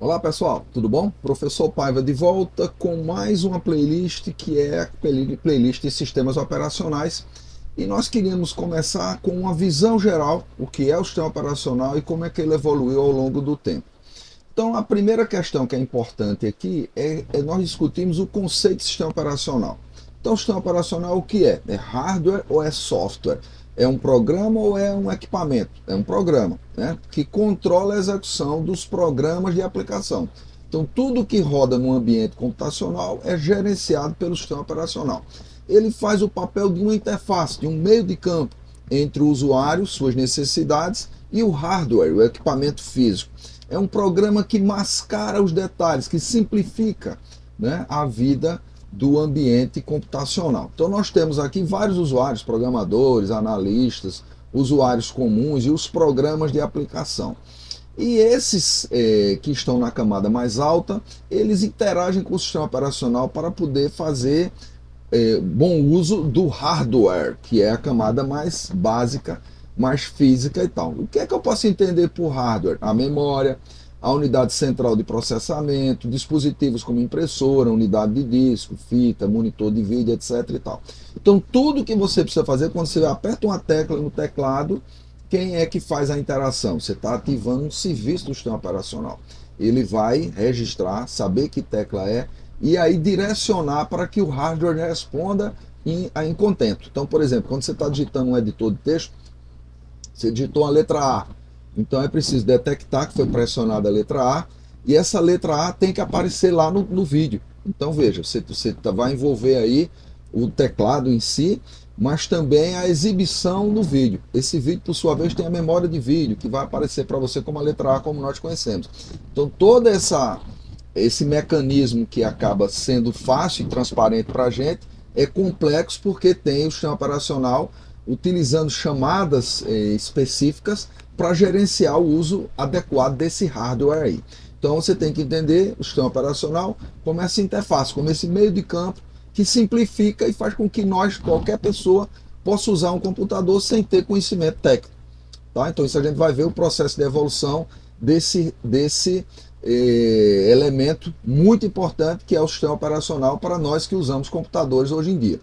Olá pessoal, tudo bom? Professor Paiva de volta com mais uma playlist que é a playlist de sistemas operacionais, e nós queríamos começar com uma visão geral, o que é o sistema operacional e como é que ele evoluiu ao longo do tempo. Então a primeira questão que é importante aqui é nós discutirmos o conceito de sistema operacional. Então o sistema operacional o que é? É hardware ou é software? É um programa ou é um equipamento? É um programa, né? Que controla a execução dos programas de aplicação. Então tudo que roda no ambiente computacional é gerenciado pelo sistema operacional. Ele faz o papel de uma interface, de um meio de campo entre o usuário, suas necessidades, e o hardware, o equipamento físico. É um programa que mascara os detalhes, que simplifica, né, a vida do ambiente computacional. Então nós temos aqui vários usuários, programadores, analistas, usuários comuns e os programas de aplicação. E esses que estão na camada mais alta, eles interagem com o sistema operacional para poder fazer bom uso do hardware, que é a camada mais básica, mais física e tal. O que é que eu posso entender por hardware? A memória, a unidade central de processamento, dispositivos como impressora, unidade de disco, fita, monitor de vídeo, etc. e tal. Então tudo que você precisa fazer quando você aperta uma tecla no teclado, quem é que faz a interação? Você está ativando um serviço do sistema operacional. Ele vai registrar, saber que tecla é, e aí direcionar para que o hardware responda em contento. Então, por exemplo, quando você está digitando um editor de texto, você digitou a letra A. Então é preciso detectar que foi pressionada a letra A, e essa letra A tem que aparecer lá no vídeo. Então veja, você vai envolver aí o teclado em si, mas também a exibição no vídeo. Esse vídeo, por sua vez, tem a memória de vídeo, que vai aparecer para você como a letra A, como nós conhecemos. Então todo esse mecanismo que acaba sendo fácil e transparente para a gente é complexo porque tem o sistema operacional utilizando chamadas específicas para gerenciar o uso adequado desse hardware aí. Então você tem que entender o sistema operacional como essa interface, como esse meio de campo que simplifica e faz com que nós, qualquer pessoa, possa usar um computador sem ter conhecimento técnico. Tá? Então isso a gente vai ver o processo de evolução desse elemento muito importante que é o sistema operacional para nós que usamos computadores hoje em dia.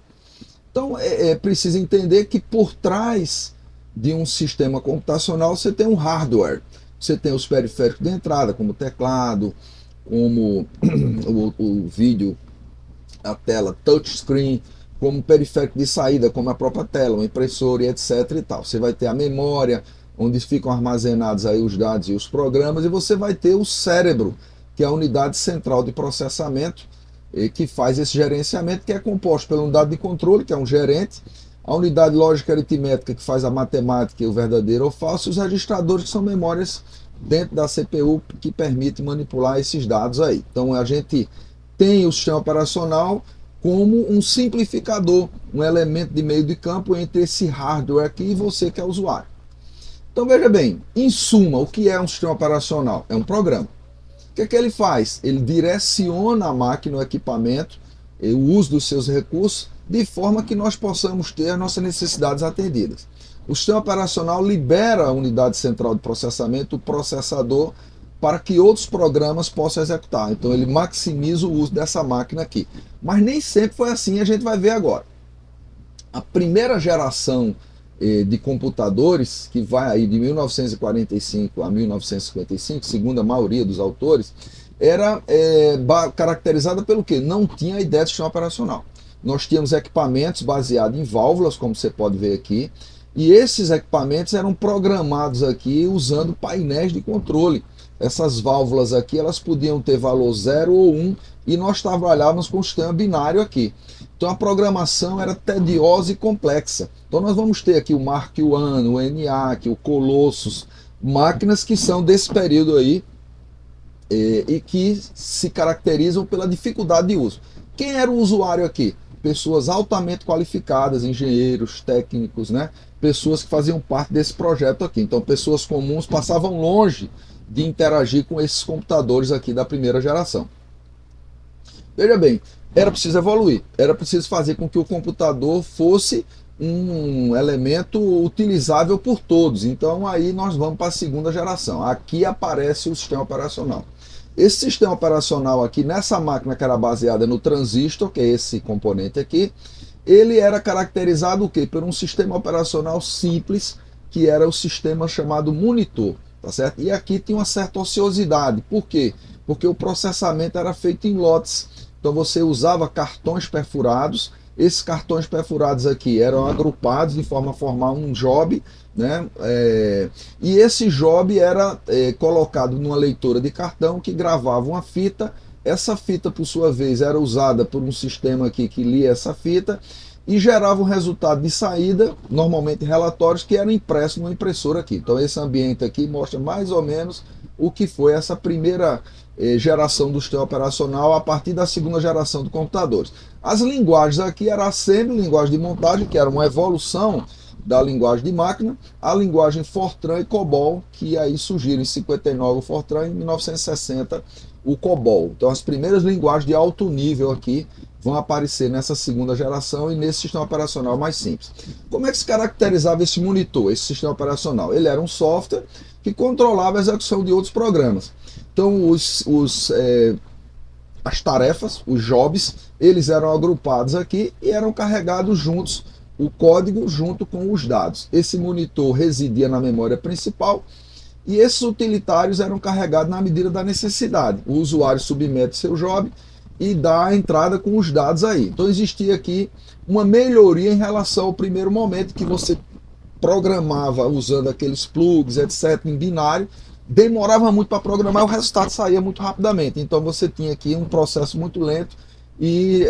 Então é preciso entender que por trás de um sistema computacional você tem um hardware, você tem os periféricos de entrada, como o teclado, como o vídeo, a tela touchscreen, como periférico de saída, como a própria tela, uma impressora e etc. e tal. Você vai ter a memória, onde ficam armazenados aí os dados e os programas, e você vai ter o cérebro, que é a unidade central de processamento, que faz esse gerenciamento, que é composto pela unidade de controle, que é um gerente, a unidade lógica aritmética, que faz a matemática e o verdadeiro ou falso, e os registradores, que são memórias dentro da CPU, que permite manipular esses dados aí. Então a gente tem o sistema operacional como um simplificador, um elemento de meio de campo entre esse hardware aqui e você que é usuário. Então veja bem, em suma, o que é um sistema operacional? É um programa. O que é que ele faz? Ele direciona a máquina, o equipamento, o uso dos seus recursos, de forma que nós possamos ter as nossas necessidades atendidas. O sistema operacional libera a unidade central de processamento, o processador, para que outros programas possam executar. Então ele maximiza o uso dessa máquina aqui. Mas nem sempre foi assim, a gente vai ver agora. A primeira geração de computadores, que vai aí de 1945 a 1955, segundo a maioria dos autores, era caracterizada pelo quê? Não tinha a ideia de sistema operacional. Nós tínhamos equipamentos baseados em válvulas, como você pode ver aqui, e esses equipamentos eram programados aqui usando painéis de controle. Essas válvulas aqui, elas podiam ter valor 0 ou 1, e nós trabalhávamos com o sistema binário aqui. Então a programação era tediosa e complexa. Então nós vamos ter aqui o Mark I, o ENIAC, o Colossus, máquinas que são desse período aí e que se caracterizam pela dificuldade de uso. Quem era o usuário aqui? Pessoas altamente qualificadas, engenheiros, técnicos, né? Pessoas que faziam parte desse projeto aqui. Então pessoas comuns passavam longe de interagir com esses computadores aqui da primeira geração. Veja bem, era preciso evoluir, era preciso fazer com que o computador fosse um elemento utilizável por todos. Então aí nós vamos para a segunda geração. Aqui aparece o sistema operacional. Esse sistema operacional aqui, nessa máquina que era baseada no transistor, que é esse componente aqui, ele era caracterizado o quê? Por um sistema operacional simples, que era o sistema chamado monitor, tá certo? E aqui tinha uma certa ociosidade. Por quê? Porque o processamento era feito em lotes. Então você usava cartões perfurados. Esses cartões perfurados aqui eram agrupados de forma a formar um job, né? E esse job era colocado numa leitora de cartão que gravava uma fita. Essa fita, por sua vez, era usada por um sistema aqui que lia essa fita e gerava um resultado de saída, normalmente relatórios, que eram impressos numa impressora aqui. Então esse ambiente aqui mostra mais ou menos o que foi essa primeira geração do sistema operacional a partir da segunda geração de computadores. As linguagens aqui eram a assembly, linguagem de montagem, que era uma evolução da linguagem de máquina, a linguagem Fortran e COBOL, que aí surgiram em 59 o Fortran e em 1960 o COBOL. Então as primeiras linguagens de alto nível aqui vão aparecer nessa segunda geração e nesse sistema operacional mais simples. Como é que se caracterizava esse monitor, esse sistema operacional? Ele era um software que controlava a execução de outros programas. Então as tarefas, os jobs, eles eram agrupados aqui e eram carregados juntos, o código junto com os dados. Esse monitor residia na memória principal e esses utilitários eram carregados na medida da necessidade. O usuário submete seu job e dá a entrada com os dados aí. Então existia aqui uma melhoria em relação ao primeiro momento que você programava usando aqueles plugs, etc., em binário, demorava muito para programar e o resultado saía muito rapidamente. Então você tinha aqui um processo muito lento e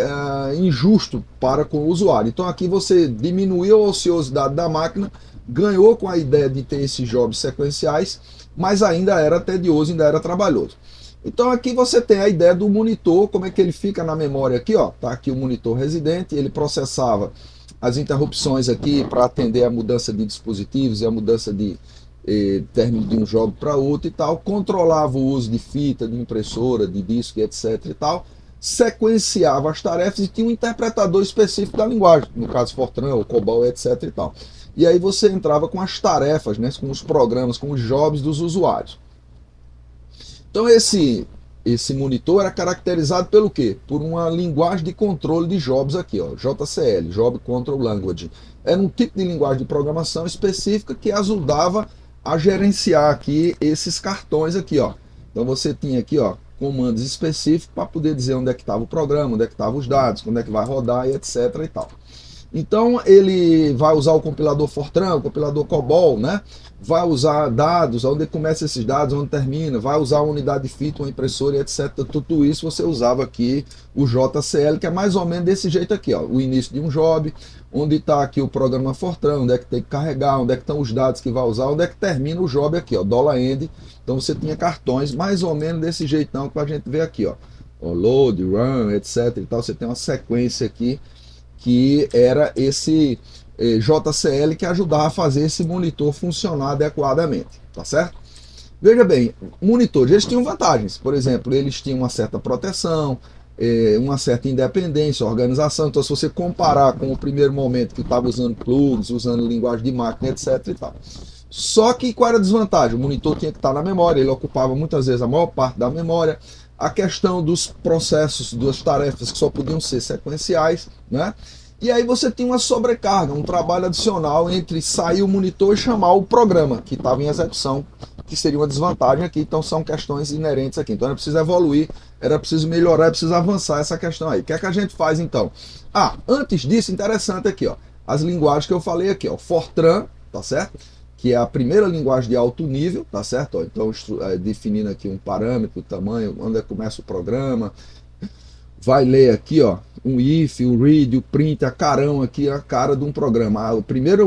injusto para com o usuário. Então aqui você diminuiu a ociosidade da máquina, ganhou com a ideia de ter esses jobs sequenciais, mas ainda era tedioso, ainda era trabalhoso. Então aqui você tem a ideia do monitor, como é que ele fica na memória aqui, ó. Tá aqui o monitor residente, ele processava as interrupções aqui para atender a mudança de dispositivos e a mudança de término de um job para outro e tal, controlava o uso de fita, de impressora, de disco, etc e tal, sequenciava as tarefas e tinha um interpretador específico da linguagem, no caso Fortran ou COBOL, etc e tal. E aí você entrava com as tarefas, né, com os programas, com os jobs dos usuários. Então esse monitor era caracterizado pelo quê? Por uma linguagem de controle de jobs aqui, ó, JCL, Job Control Language. Era um tipo de linguagem de programação específica que ajudava a gerenciar aqui esses cartões aqui, ó. Então você tinha aqui, ó, comandos específicos para poder dizer onde é que estava o programa, onde é que estavam os dados, quando é que vai rodar e etc e tal. Então ele vai usar o compilador Fortran, o compilador COBOL, né? Vai usar dados, onde começa esses dados, onde termina, vai usar uma unidade de fita, uma impressora, etc. Tudo isso você usava aqui o JCL, que é mais ou menos desse jeito aqui, ó. O início de um job, onde está aqui o programa Fortran, onde é que tem que carregar, onde é que estão os dados que vai usar, onde é que termina o job aqui, ó, $end. Então você tinha cartões mais ou menos desse jeitão que a gente vê aqui, ó. O load, run, etc. e tal. Você tem uma sequência aqui que era esse JCL que ajudava a fazer esse monitor funcionar adequadamente, tá certo? Veja bem, monitores, eles tinham vantagens, por exemplo, eles tinham uma certa proteção, uma certa independência, organização. Então se você comparar com o primeiro momento que estava usando plugs, usando linguagem de máquina, etc e tal. Só que qual era a desvantagem? O monitor tinha que estar na memória, ele ocupava muitas vezes a maior parte da memória. A questão dos processos, das tarefas que só podiam ser sequenciais, né? E aí você tinha uma sobrecarga, um trabalho adicional entre sair o monitor e chamar o programa que estava em execução, que seria uma desvantagem aqui. Então são questões inerentes aqui. Então era preciso evoluir, era preciso melhorar, era preciso avançar essa questão aí. O que é que a gente faz então? Antes disso, interessante aqui, ó, as linguagens que eu falei aqui, ó, Fortran, tá certo? Que é a primeira linguagem de alto nível, tá certo? Ó, então, definindo aqui um parâmetro, o tamanho, onde é que começa o programa, vai ler aqui, ó, um if, o read, o print, a carão aqui, a cara de um programa. A primeira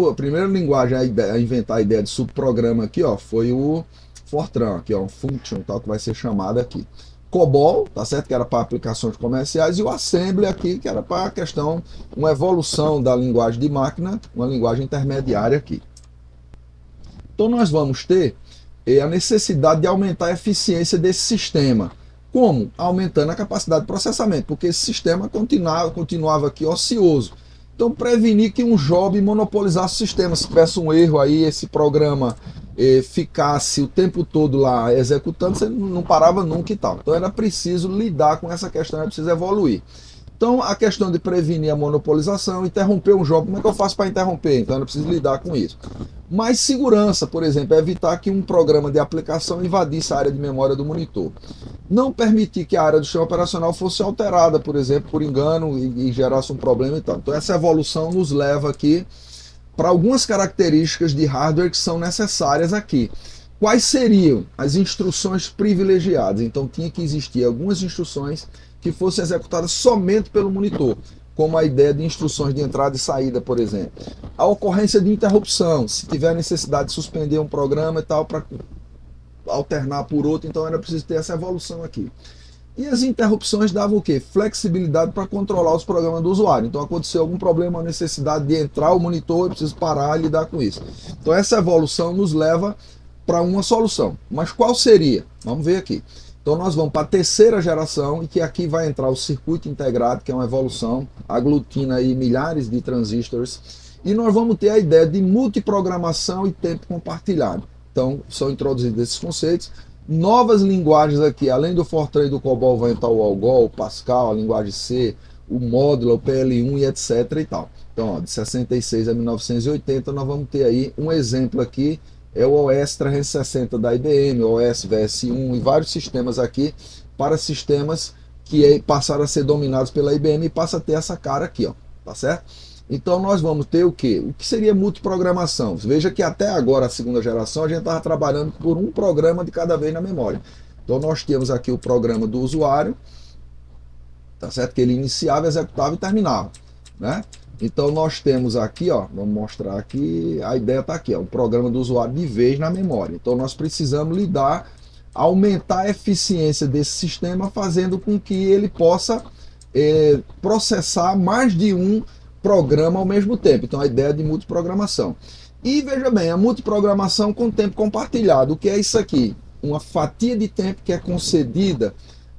linguagem a inventar a ideia de subprograma aqui, ó, foi o Fortran, aqui, ó, um function, tal, que vai ser chamado aqui. COBOL, tá certo? Que era para aplicações comerciais, e o Assembly aqui, que era para a questão, uma evolução da linguagem de máquina, uma linguagem intermediária aqui. Então nós vamos ter a necessidade de aumentar a eficiência desse sistema. Como? Aumentando a capacidade de processamento, porque esse sistema continuava aqui ocioso. Então, prevenir que um job monopolizasse o sistema. Se tivesse um erro aí, esse programa ficasse o tempo todo lá executando, você não parava nunca e tal. Então, era preciso lidar com essa questão, era preciso evoluir. Então, a questão de prevenir a monopolização, interromper um job, como é que eu faço para interromper? Então, eu preciso lidar com isso. Mais segurança, por exemplo, é evitar que um programa de aplicação invadisse a área de memória do monitor. Não permitir que a área do sistema operacional fosse alterada, por exemplo, por engano e gerasse um problema e tal. Então, essa evolução nos leva aqui para algumas características de hardware que são necessárias aqui. Quais seriam as instruções privilegiadas? Então, tinha que existir algumas instruções que fossem executadas somente pelo monitor, como a ideia de instruções de entrada e saída, por exemplo. A ocorrência de interrupção, se tiver necessidade de suspender um programa e tal, para alternar por outro, então era preciso ter essa evolução aqui. E as interrupções davam o quê? Flexibilidade para controlar os programas do usuário. Então aconteceu algum problema, a necessidade de entrar o monitor, eu preciso parar e lidar com isso. Então essa evolução nos leva para uma solução. Mas qual seria? Vamos ver aqui. Então nós vamos para a terceira geração, e que aqui vai entrar o circuito integrado, que é uma evolução, aglutina aí milhares de transistores, e nós vamos ter a ideia de multiprogramação e tempo compartilhado. Então são introduzidos esses conceitos. Novas linguagens aqui, além do Fortran e do COBOL, vai entrar o Algol, o Pascal, a linguagem C, o Modular, o PL1 e etc. e tal. Então, ó, de 66 a 1980, nós vamos ter aí um exemplo aqui, é o OS 360 da IBM, o OS VS1 e vários sistemas aqui para sistemas que passaram a ser dominados pela IBM e passa a ter essa cara aqui, ó, tá certo? Então nós vamos ter o quê? O que seria multiprogramação? Veja que até agora, a segunda geração, a gente estava trabalhando por um programa de cada vez na memória. Então nós temos aqui o programa do usuário, tá certo? Que ele iniciava, executava e terminava, né? Então nós temos aqui, ó, vamos mostrar aqui, a ideia está aqui, ó, o programa do usuário de vez na memória. Então nós precisamos aumentar a eficiência desse sistema, fazendo com que ele possa processar mais de um programa ao mesmo tempo. Então a ideia de multiprogramação. E veja bem, a multiprogramação com tempo compartilhado. O que é isso aqui? Uma fatia de tempo que é concedida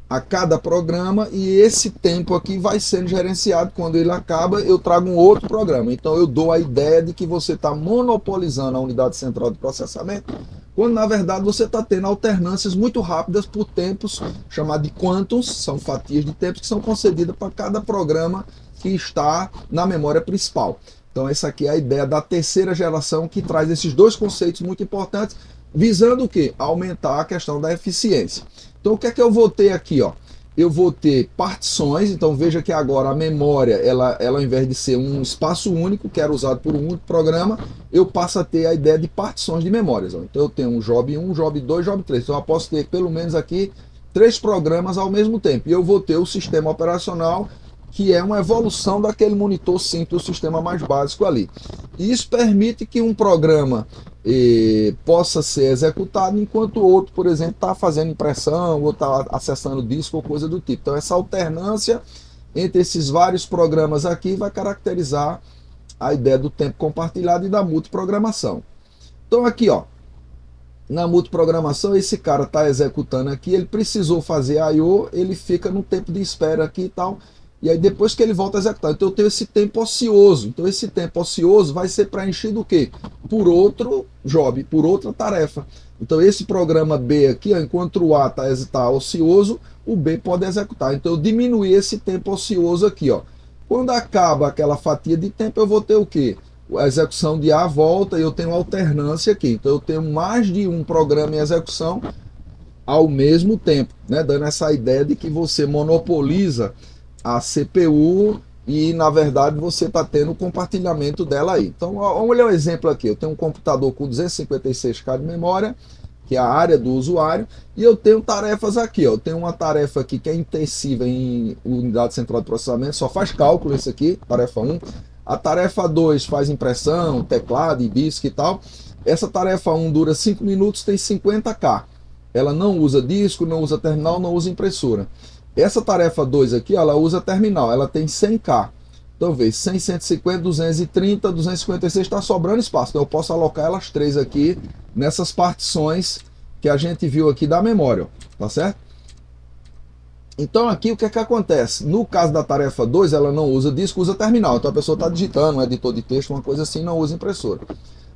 a cada programa, e esse tempo aqui vai sendo gerenciado. Quando ele acaba, eu trago um outro programa. Então eu dou a ideia de que você está monopolizando a unidade central de processamento, quando na verdade você está tendo alternâncias muito rápidas por tempos, chamados de quantums, são fatias de tempos que são concedidas para cada programa que está na memória principal. Então essa aqui é a ideia da terceira geração, que traz esses dois conceitos muito importantes, visando o quê? Aumentar a questão da eficiência. Então o que é que eu vou ter aqui, ó? Eu vou ter partições. Então veja que agora a memória, ela ao invés de ser um espaço único, que era usado por um único programa, eu passo a ter a ideia de partições de memórias, ó. Então eu tenho um job 1, job 2, job 3. Então eu posso ter pelo menos aqui 3 programas ao mesmo tempo. E eu vou ter o sistema operacional, que é uma evolução daquele monitor simples, o sistema mais básico ali. E isso permite que um programa possa ser executado, enquanto o outro, por exemplo, está fazendo impressão, ou está acessando disco, ou coisa do tipo. Então essa alternância entre esses vários programas aqui vai caracterizar a ideia do tempo compartilhado e da multiprogramação. Então aqui, ó, na multiprogramação, esse cara está executando aqui, ele precisou fazer I/O, ele fica no tempo de espera aqui e tal, e aí depois que ele volta a executar. Então eu tenho esse tempo ocioso. Então esse tempo ocioso vai ser preenchido o quê? Por outro job, por outra tarefa. Então esse programa B aqui, ó, enquanto o A está ocioso, o B pode executar. Então eu diminuí esse tempo ocioso aqui, ó. Quando acaba aquela fatia de tempo, eu vou ter o quê? A execução de A volta, e eu tenho alternância aqui. Então eu tenho mais de um programa em execução ao mesmo tempo, né? Dando essa ideia de que você monopoliza a CPU e na verdade você está tendo o compartilhamento dela aí. Então vamos olhar um exemplo aqui. Eu tenho um computador com 256K de memória, que é a área do usuário, e eu tenho tarefas aqui, ó. Eu tenho uma tarefa aqui que é intensiva em unidade central de processamento, só faz cálculo esse aqui, tarefa 1. A tarefa 2 faz impressão, teclado e disco e tal. Essa tarefa 1 dura 5 minutos, tem 50K. Ela não usa disco, não usa terminal, não usa impressora. Essa tarefa 2 aqui, ela usa terminal, ela tem 100K. Então veja, 100, 150, 230, 256, está sobrando espaço. Então eu posso alocar elas três aqui nessas partições que a gente viu aqui da memória, ó, tá certo? Então aqui o que é que acontece? No caso da tarefa 2, ela não usa disco, usa terminal. Então a pessoa está digitando, um editor de texto, uma coisa assim, não usa impressora.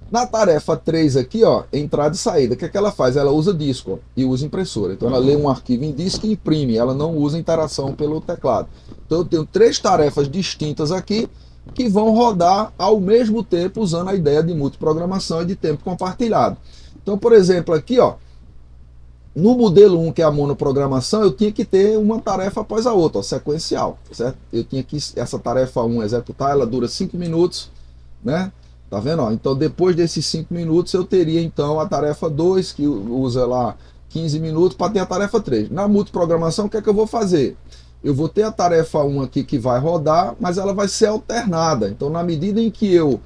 Na tarefa 3 aqui, ó, entrada e saída, o que é que ela faz? Ela usa disco, ó, e usa impressora. Então ela lê um arquivo em disco e imprime, ela não usa interação pelo teclado. Então eu tenho 3 tarefas distintas aqui que vão rodar ao mesmo tempo usando a ideia de multiprogramação e de tempo compartilhado. Então, por exemplo, aqui, ó, no modelo 1, que é a monoprogramação, eu tinha que ter uma tarefa após a outra, ó, sequencial, certo? Eu tinha que essa tarefa 1 executar, ela dura 5 minutos, né? Tá vendo? Ó? Então, depois desses 5 minutos, eu teria então a tarefa 2, que usa lá 15 minutos, para ter a tarefa 3. Na multiprogramação, o que é que eu vou fazer? Eu vou ter a tarefa 1 aqui que vai rodar, mas ela vai ser alternada. Então, na medida em que eu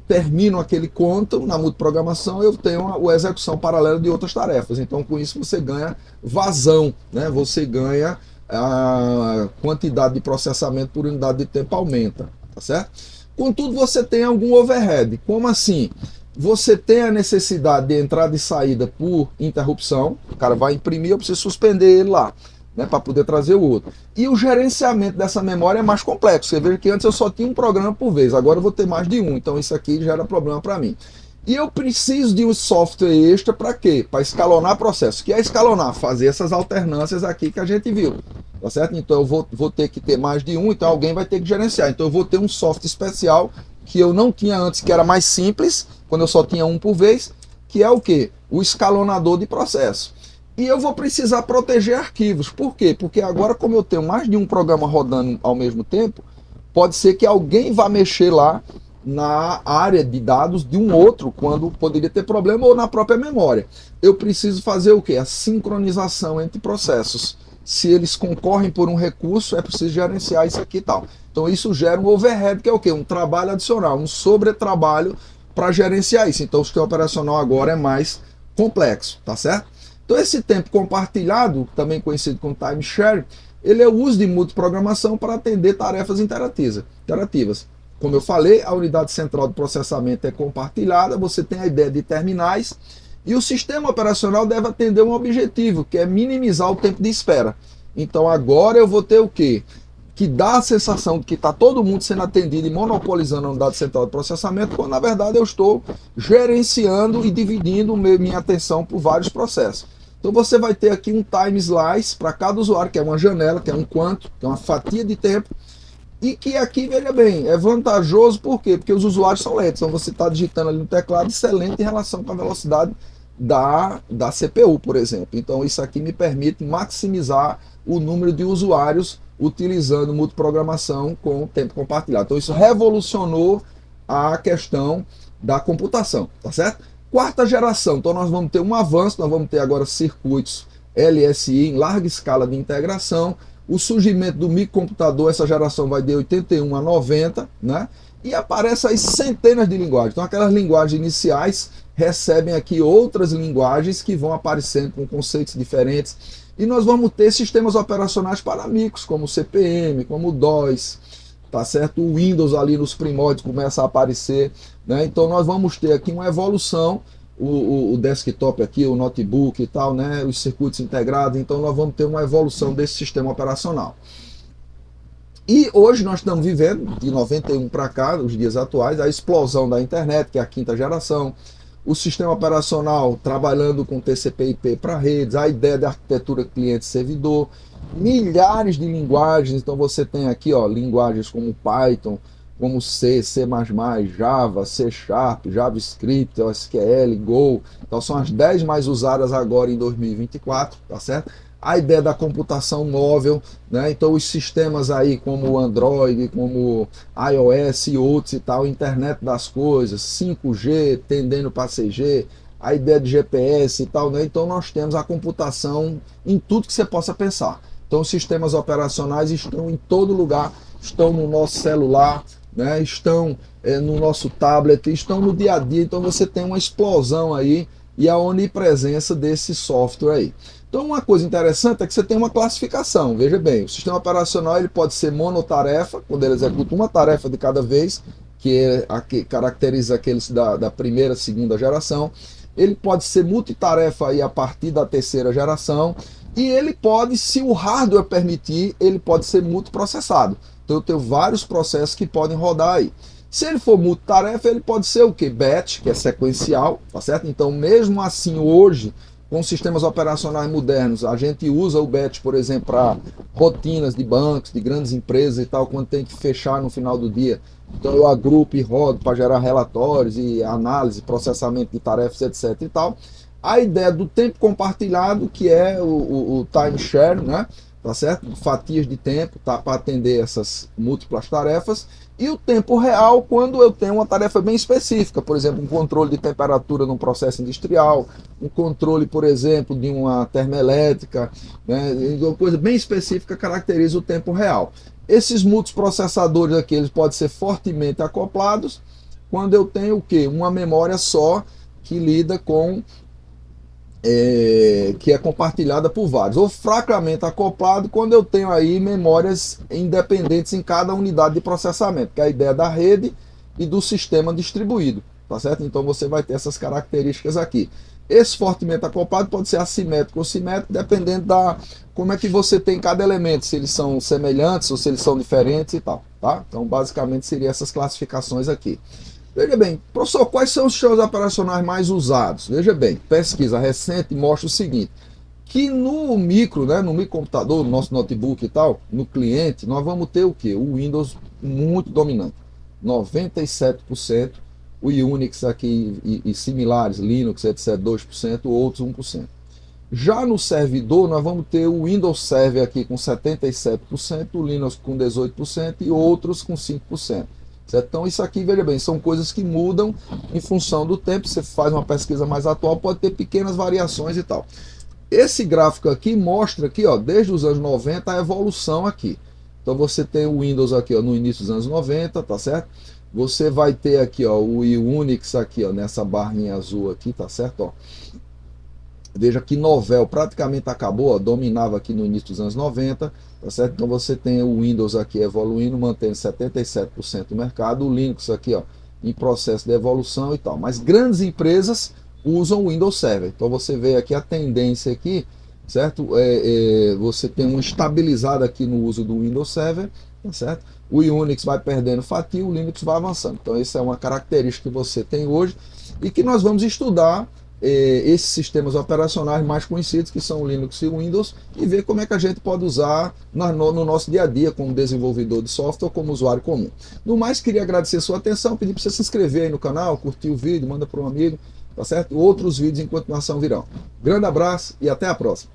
termino aquele conto, na multiprogramação, eu tenho a execução paralela de outras tarefas. Então, com isso, você ganha vazão, né? Você ganha a quantidade de processamento por unidade de tempo aumenta, tá certo? Contudo, você tem algum overhead. Como assim? Você tem a necessidade de entrada e saída por interrupção. O cara vai imprimir, eu preciso suspender ele lá, né, para poder trazer o outro. E o gerenciamento dessa memória é mais complexo. Você vê que antes eu só tinha um programa por vez, agora eu vou ter mais de um. Então isso aqui gera problema para mim. E eu preciso de um software extra para quê? Para escalonar processo. O que é escalonar? Fazer essas alternâncias aqui que a gente viu. Tá certo? Então eu vou ter que ter mais de um, então alguém vai ter que gerenciar. Então eu vou ter um software especial que eu não tinha antes, que era mais simples, quando eu só tinha um por vez, que é o quê? O escalonador de processo. E eu vou precisar proteger arquivos. Por quê? Porque agora, como eu tenho mais de um programa rodando ao mesmo tempo, pode ser que alguém vá mexer lá na área de dados de um outro, quando poderia ter problema, ou na própria memória. Eu preciso fazer o quê? A sincronização entre processos. Se eles concorrem por um recurso, é preciso gerenciar isso aqui e tal. Então isso gera um overhead, que é o quê? Um trabalho adicional, um sobretrabalho para gerenciar isso. Então o sistema operacional agora é mais complexo, tá certo? Então esse tempo compartilhado, também conhecido como time share, ele é o uso de multiprogramação para atender tarefas interativas. Como eu falei, a unidade central de processamento é compartilhada, você tem a ideia de terminais, e o sistema operacional deve atender um objetivo, que é minimizar o tempo de espera. Então agora eu vou ter o quê? Que dá a sensação de que está todo mundo sendo atendido e monopolizando a unidade central de processamento, quando na verdade eu estou gerenciando e dividindo minha atenção por vários processos. Então você vai ter aqui um time slice para cada usuário, que é uma janela, que é um quanto, que é uma fatia de tempo, e que aqui, veja bem, é vantajoso por quê? Porque os usuários são lentos, então você está digitando ali no teclado, isso é lento em relação com a velocidade da CPU, por exemplo. Então isso aqui me permite maximizar o número de usuários utilizando multiprogramação com tempo compartilhado. Então isso revolucionou a questão da computação, tá certo? Quarta geração, então nós vamos ter um avanço, nós vamos ter agora circuitos LSI em larga escala de integração, o surgimento do microcomputador, essa geração vai de 81 a 90, né? E aparecem aí centenas de linguagens. Então aquelas linguagens iniciais recebem aqui outras linguagens que vão aparecendo com conceitos diferentes. E nós vamos ter sistemas operacionais para micros, como o CP/M, como o DOS, tá certo? O Windows ali nos primórdios começa a aparecer, né? Então nós vamos ter aqui uma evolução, o desktop aqui, o notebook e tal, né? Os circuitos integrados, então nós vamos ter uma evolução desse sistema operacional. E hoje nós estamos vivendo, de 91 para cá, os dias atuais, a explosão da internet, que é a quinta geração, o sistema operacional trabalhando com TCP/IP para redes, a ideia de arquitetura cliente-servidor, milhares de linguagens. Então você tem aqui, ó, linguagens como Python, como C, C++, Java, C#, JavaScript, SQL, Go. Então são as 10 mais usadas agora em 2024, tá certo? A ideia da computação móvel, né? Então os sistemas aí como o Android, como iOS e outros e tal, internet das coisas, 5G tendendo para 6G, a ideia de GPS e tal, né? Então nós temos a computação em tudo que você possa pensar. Então os sistemas operacionais estão em todo lugar, estão no nosso celular, né? Estão no nosso tablet, estão no dia a dia. Então você tem uma explosão aí e a onipresença desse software aí. Então uma coisa interessante é que você tem uma classificação. Veja bem, o sistema operacional ele pode ser monotarefa, quando ele executa uma tarefa de cada vez, que é a que caracteriza aqueles da primeira e segunda geração. Ele pode ser multitarefa aí a partir da terceira geração. E ele pode, se o hardware permitir, ele pode ser multiprocessado. Então eu tenho vários processos que podem rodar aí. Se ele for multitarefa, ele pode ser o quê? Batch, que é sequencial, tá certo? Então mesmo assim hoje, com sistemas operacionais modernos, a gente usa o batch, por exemplo, para rotinas de bancos, de grandes empresas e tal, quando tem que fechar no final do dia. Então eu agrupo e rodo para gerar relatórios e análise, processamento de tarefas, etc e tal. A ideia do tempo compartilhado, que é o time share, né? Tá certo? Fatias de tempo, tá? Para atender essas múltiplas tarefas. E o tempo real, quando eu tenho uma tarefa bem específica, por exemplo, um controle de temperatura num processo industrial, um controle, por exemplo, de uma termoelétrica, né? Uma coisa bem específica caracteriza o tempo real. Esses multiprocessadores aqui, eles podem ser fortemente acoplados quando eu tenho o quê? Uma memória só que lida com que é compartilhada por vários, ou fracamente acoplado quando eu tenho aí memórias independentes em cada unidade de processamento, que é a ideia da rede e do sistema distribuído, tá certo? Então você vai ter essas características aqui. Esse fortemente acoplado pode ser assimétrico ou simétrico, dependendo da como é que você tem cada elemento, se eles são semelhantes ou se eles são diferentes e tal, tá? Então basicamente seriam essas classificações aqui. Veja bem, professor, quais são os sistemas operacionais mais usados? Veja bem, pesquisa recente mostra o seguinte, que no micro, né, no microcomputador, no nosso notebook e tal, no cliente, nós vamos ter o quê? O Windows muito dominante, 97%, o Unix aqui e similares, Linux, etc., 2%, outros 1%. Já no servidor, nós vamos ter o Windows Server aqui com 77%, o Linux com 18% e outros com 5%. Certo? Então isso aqui, veja bem, são coisas que mudam em função do tempo. Você faz uma pesquisa mais atual, pode ter pequenas variações e tal. Esse gráfico aqui mostra aqui, ó, desde os anos 90 a evolução aqui. Então você tem o Windows aqui, ó, no início dos anos 90, tá certo? Você vai ter aqui, ó, o Unix aqui, ó, nessa barrinha azul aqui, tá certo? Ó. Veja que Novell praticamente acabou, ó, dominava aqui no início dos anos 90, tá certo? Então você tem o Windows aqui evoluindo, mantendo 77% do mercado, o Linux aqui, ó, em processo de evolução e tal. Mas grandes empresas usam o Windows Server. Então você vê aqui a tendência aqui, certo? Você tem um estabilizado aqui no uso do Windows Server, tá certo? O Unix vai perdendo fatia, o Linux vai avançando. Então essa é uma característica que você tem hoje e que nós vamos estudar esses sistemas operacionais mais conhecidos, que são o Linux e o Windows, e ver como é que a gente pode usar no nosso dia a dia como desenvolvedor de software ou como usuário comum. No mais, queria agradecer a sua atenção, pedir para você se inscrever aí no canal, curtir o vídeo, manda para um amigo, tá certo? Outros vídeos em continuação virão. Grande abraço e até a próxima.